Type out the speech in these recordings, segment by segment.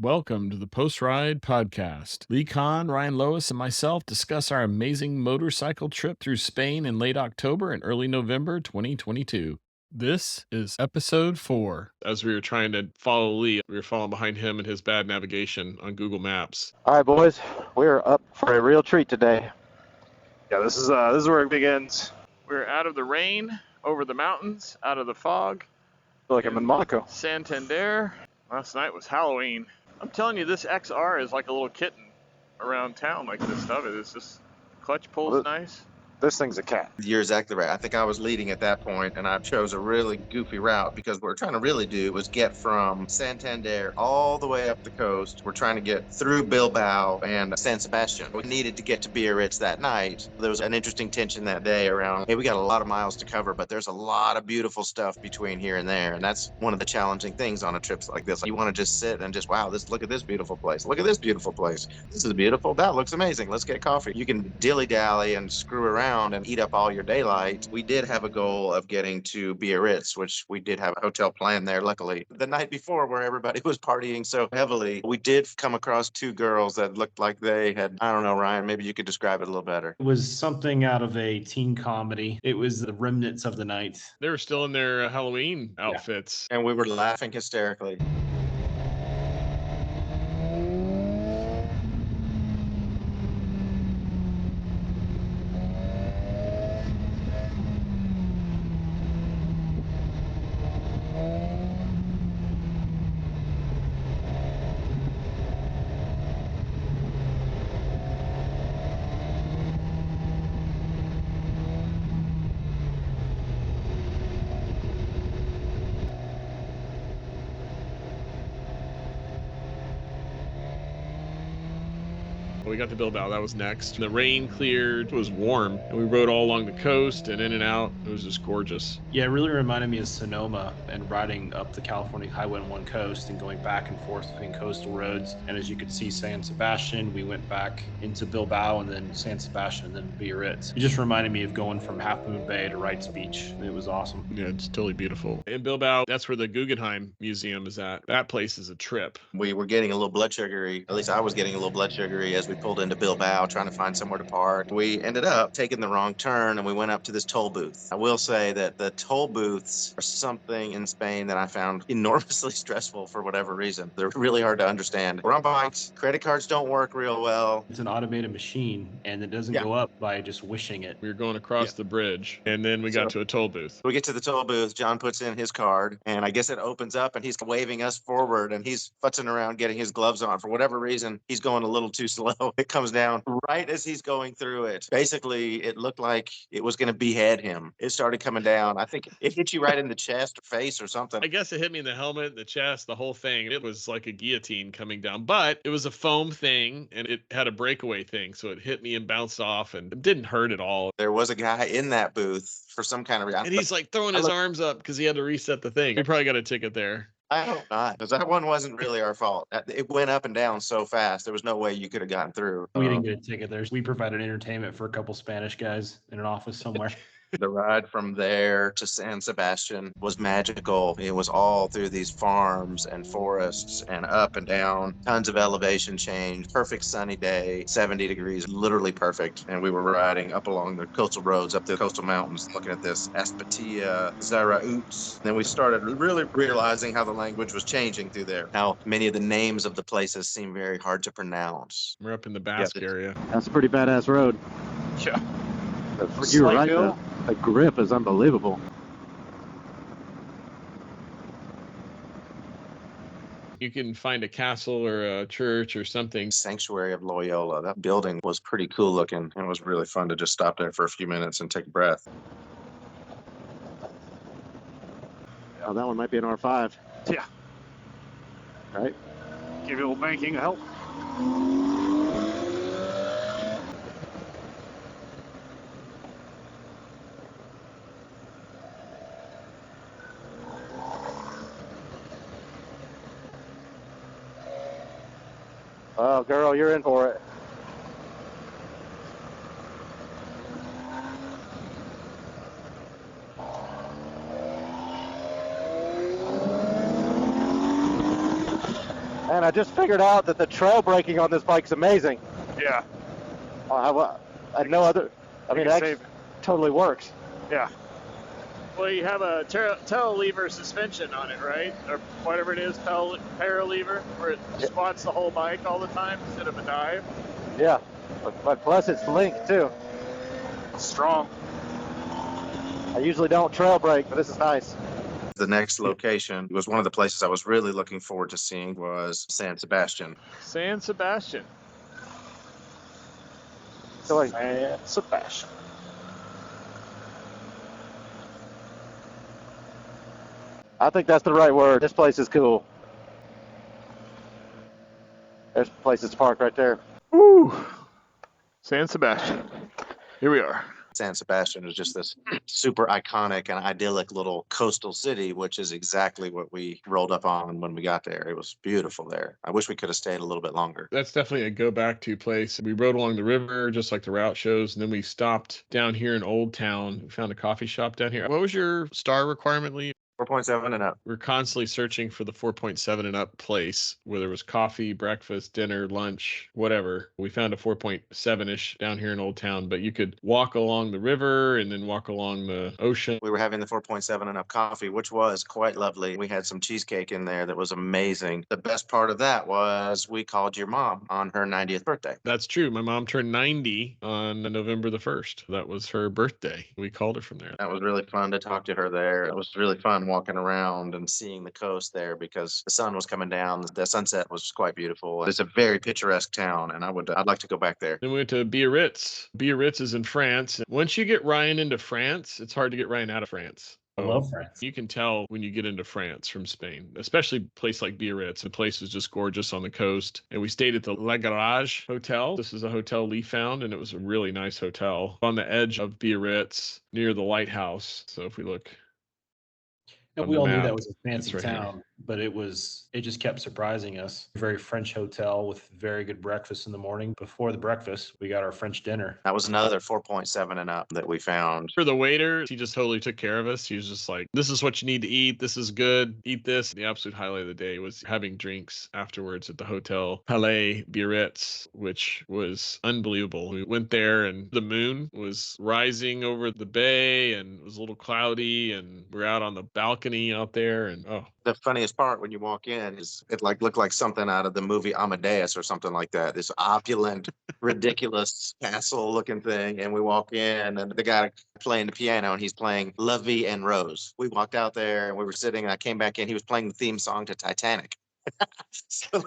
Welcome to the Post Ride Podcast. Lee Conn, Ryan Lowis, and myself discuss our amazing motorcycle trip through Spain in late October and early November 2022. This is episode 4. As we were trying to follow Lee, we were following behind him and his bad navigation on Google Maps. All right, boys, we're up for a real treat today. Yeah, this is where it begins. We're out of the rain, over the mountains, out of the fog. I feel like I'm in Monaco. Santander. Last night was Halloween. I'm telling you, this XR is like a little kitten around town. Like this stuff, it's just clutch pulls nice. This thing's a cat. You're exactly right. I think I was leading at that point, and I chose a really goofy route because what we're trying to really do was get from Santander all the way up the coast. We're trying to get through Bilbao and San Sebastian. We needed to get to Biarritz that night. There was an interesting tension that day around, hey, we got a lot of miles to cover, but there's a lot of beautiful stuff between here and there, and that's one of the challenging things on a trip like this. You want to just sit and just, wow, look at this beautiful place. Look at this beautiful place. This is beautiful. That looks amazing. Let's get coffee. You can dilly-dally and screw around and eat up all your daylight. We did have a goal of getting to Biarritz, which we did have a hotel planned there, luckily. The night before, where everybody was partying so heavily, we did come across two girls that looked like they had, I don't know, Ryan, maybe you could describe it a little better. It was something out of a teen comedy. It was the remnants of the night. They were still in their Halloween outfits. And we were laughing hysterically. We got to Bilbao, that was next. The rain cleared, it was warm, and we rode all along the coast and in and out. It was just gorgeous. Yeah, it really reminded me of Sonoma and riding up the California Highway on one coast and going back and forth between coastal roads. And as you could see, San Sebastian, we went back into Bilbao and then San Sebastian and then Biarritz. It just reminded me of going from Half Moon Bay to Wrights Beach. It was awesome. Yeah, it's totally beautiful. In Bilbao, that's where the Guggenheim Museum is at. That place is a trip. We were getting a little blood sugary, at least I was getting a little blood sugary as we pulled into Bilbao trying to find somewhere to park. We ended up taking the wrong turn and we went up to this toll booth. I will say that the toll booths are something in Spain that I found enormously stressful for whatever reason. They're really hard to understand. We're on bikes. Credit cards don't work real well. It's an automated machine and it doesn't go up by just wishing it. We were going across the bridge and then we got to a toll booth. We get to the toll booth. John puts in his card and I guess it opens up and he's waving us forward and he's futzing around getting his gloves on. For whatever reason, he's going a little too slow. It comes down right as he's going through it. Basically, it looked like it was going to behead him. It started coming down. I think it hit you right in the chest or face or something. I guess it hit me in the helmet, the chest, the whole thing. It was like a guillotine coming down, but it was a foam thing and it had a breakaway thing. So it hit me and bounced off and it didn't hurt at all. There was a guy in that booth for some kind of reason. And he's like throwing his arms up because he had to reset the thing. We probably got a ticket there. I hope not, because that one wasn't really our fault. It went up and down so fast. There was no way you could have gotten through. We didn't get a ticket there. We provided entertainment for a couple Spanish guys in an office somewhere. The ride from there to San Sebastian was magical. It was all through these farms and forests and up and down, tons of elevation change, perfect sunny day, 70 degrees, literally perfect. And we were riding up along the coastal roads, up the coastal mountains, looking at this Aspatia, Zarautz. Then we started really realizing how the language was changing through there, how many of the names of the places seem very hard to pronounce. We're up in the Basque area. That's a pretty badass road. Yeah. You're right. The grip is unbelievable. You can find a castle or a church or something. Sanctuary of Loyola. That building was pretty cool looking. It was really fun to just stop there for a few minutes and take a breath. Oh, that one might be an R5. Yeah. Right? Give you a little banking help. Oh, girl, you're in for it. And I just figured out that the trail braking on this bike's amazing. Yeah. I had no other. I mean, can it save- totally works. Yeah. Well, you have a telelever suspension on it, right? Or whatever it is, paralever, where it squats the whole bike all the time instead of a dive. Yeah. But plus it's linked too. Strong. I usually don't trail brake, but this is nice. The next location was one of the places I was really looking forward to seeing was San Sebastian. San Sebastian. So like, San Sebastian. I think that's the right word. This place is cool. There's places to park right there. Woo! San Sebastian. Here we are. San Sebastian is just this super iconic and idyllic little coastal city, which is exactly what we rolled up on when we got there. It was beautiful there. I wish we could have stayed a little bit longer. That's definitely a go back to place. We rode along the river just like the route shows, and then we stopped down here in Old Town. We found a coffee shop down here. What was your star requirement, Lee? 4.7 and up. We're constantly searching for the 4.7 and up place where there was coffee, breakfast, dinner, lunch, whatever. We found a 4.7-ish down here in Old Town, but you could walk along the river and then walk along the ocean. We were having the 4.7 and up coffee, which was quite lovely. We had some cheesecake in there that was amazing. The best part of that was we called your mom on her 90th birthday. That's true. My mom turned 90 on November the 1st. That was her birthday. We called her from there. That was really fun to talk to her there. It was really fun walking around and seeing the coast there because the sun was coming down. The sunset was quite beautiful. It's a very picturesque town, and I'd like to go back there. Then we went to Biarritz. Biarritz is in France. Once you get Ryan into France, it's hard to get Ryan out of France. I love France. You can tell when you get into France from Spain, especially a place like Biarritz. The place is just gorgeous on the coast. And we stayed at the La Garage Hotel. This is a hotel Lee found, and it was a really nice hotel on the edge of Biarritz near the lighthouse. So if we look, And on we the all knew map, that was a fancy it's right here. town, but it just kept surprising us. Very French hotel with very good breakfast in the morning. Before the breakfast, we got our French dinner. That was another 4.7 and up that we found. for the waiter, he just totally took care of us. He was just like, this is what you need to eat. This is good. Eat this. The absolute highlight of the day was having drinks afterwards at the Hotel Palais Biarritz, which was unbelievable. We went there and the moon was rising over the bay and it was a little cloudy and we're out on the balcony out there and The funniest part when you walk in is it looked like something out of the movie Amadeus or something like that. This opulent, ridiculous castle looking thing. And we walk in and the guy playing the piano and he's playing La Vie en Rose. We walked out there and we were sitting and I came back in. He was playing the theme song to Titanic. So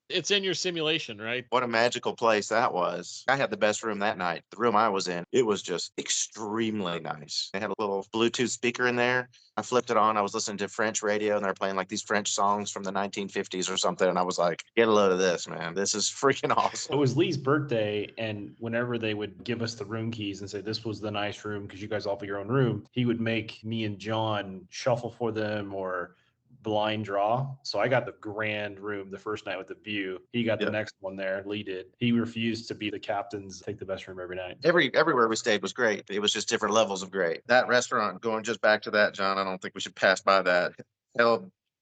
it's in your simulation, right? what a magical place that was. I had the best room that night. The room I was in, it was just extremely nice. They had a little Bluetooth speaker in there. I flipped it on. I was listening to French radio and they're playing like these French songs from the 1950s or something. And I was like, get a load of this, man. This is freaking awesome. It was Lee's birthday, and whenever they would give us the room keys and say, this was the nice room because you guys all have your own room, he would make me and John shuffle for them or blind draw. So I got the grand room the first night with the view. He got the next one there. Lee did. He refused to be the captain's, take the best room every night. Everywhere we stayed was great. It was just different levels of great. That restaurant, going just back to that, John, I don't think we should pass by that.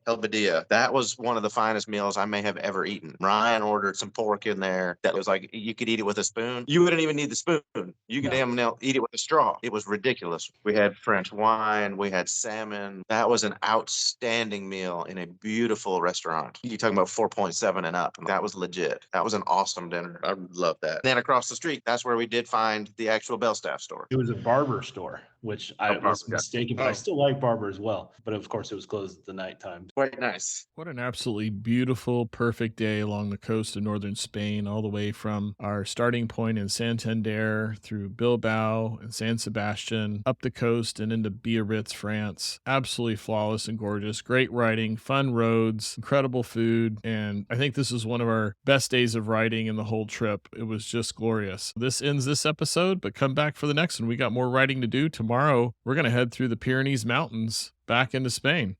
Helvedia. That was one of the finest meals I may have ever eaten. Ryan ordered some pork in there that was like you could eat it with a spoon. You wouldn't even need the spoon. You could damn near eat it with a straw. It was ridiculous. We had French wine. We had salmon. That was an outstanding meal in a beautiful restaurant. You're talking about 4.7 and up. That was legit. That was an awesome dinner. I love that. Then across the street, that's where we did find the actual Belstaff store. It was a barber store, which I was mistaken, but I still like barber as well. But of course, it was closed at the nighttime. Quite nice. What an absolutely beautiful, perfect day along the coast of northern Spain, all the way from our starting point in Santander through Bilbao and San Sebastian, up the coast and into Biarritz, France. Absolutely flawless and gorgeous. Great riding, fun roads, incredible food. And I think this is one of our best days of riding in the whole trip. It was just glorious. This ends this episode, but come back for the next one. We got more riding to do. Tomorrow, we're going to head through the Pyrenees Mountains back into Spain.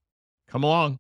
Come along.